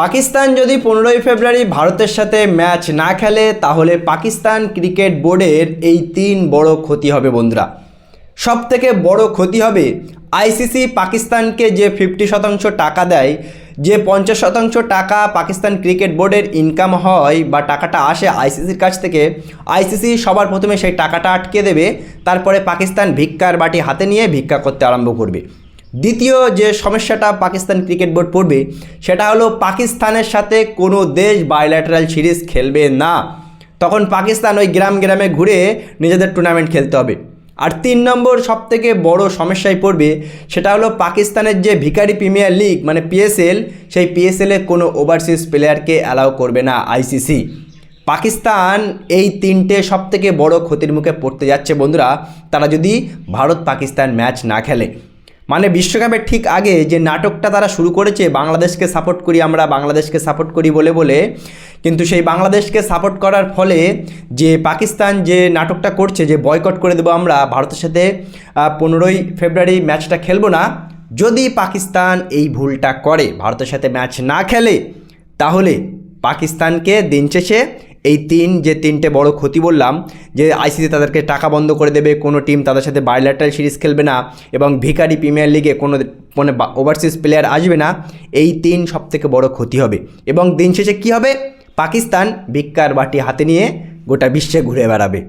পাকিস্তান যদি 15ই ফেব্রুয়ারি ভারতের সাথে ম্যাচ না খেলে তাহলে পাকিস্তান ক্রিকেট বোর্ডের এই 3 বড় ক্ষতি হবে বন্ধুরা। সবথেকে বড় ক্ষতি হবে আইসিসি পাকিস্তানকে যে 50% টাকা দেয়, যে 50% টাকা পাকিস্তান ক্রিকেট বোর্ডের ইনকাম হয় বা টাকাটা আসে আইসিসির কাছ থেকে, আইসিসি সবার প্রথমে সেই টাকাটা আটকে দেবে, তারপরে পাকিস্তান ভিক্ষার বাটি হাতে নিয়ে ভিক্ষা করতে আরম্ভ করবে। দ্বিতীয় যে সমস্যাটা পাকিস্তান ক্রিকেট বোর্ড পড়বে সেটা হলো পাকিস্তানের সাথে কোনো দেশ বাইল্যাটারাল সিরিজ খেলবে না। তখন পাকিস্তান ওই গ্রাম গ্রামে ঘুরে নিজেদের টুর্নামেন্ট খেলতে হবে। আর 3 নম্বর সবথেকে বড় সমস্যায় পড়বে সেটা হলো পাকিস্তানের যে ভিখারি প্রিমিয়ার লিগ মানে পিএসএল, সেই পিএসএলে কোনো ওভারসিজ প্লেয়ারকে অ্যালাউ করবে না আইসিসি। পাকিস্তান এই 3টে সবথেকে বড় ক্ষতির মুখে পড়তে যাচ্ছে বন্ধুরা, তারা যদি ভারত পাকিস্তান ম্যাচ না খেলে। মানে বিশ্বকাপের ঠিক আগে যে নাটকটা তারা শুরু করেছে, বাংলাদেশকে সাপোর্ট করি আমরা, বাংলাদেশকে সাপোর্ট করি বলে বলে, কিন্তু সেই বাংলাদেশকে সাপোর্ট করার ফলে যে পাকিস্তান যে নাটকটা করছে যে বয়কট করে দেবো আমরা ভারতের সাথে 15ই ফেব্রুয়ারি ম্যাচটা খেলবো না, যদি পাকিস্তান এই ভুলটা করে ভারতের সাথে ম্যাচ না খেলে, তাহলে পাকিস্তানকে দিন শেষে এই 3টে বড় ক্ষতি বললাম, যে আইসিসি তাদেরকে টাকা বন্ধ করে দেবে, কোনো টিম তাদের সাথে বাইল্যাটারাল সিরিজ খেলবে না, এবং ভিখারি প্রিমিয়ার লিগে কোনো ওভারসিজ প্লেয়ার আসবে না, এই 3 সবথেকে বড় ক্ষতি হবে। এবং দিন শেষে কী হবে, পাকিস্তান ভিক্ষার বাটি হাতে নিয়ে গোটা বিশ্বে ঘুরে বেড়াবে।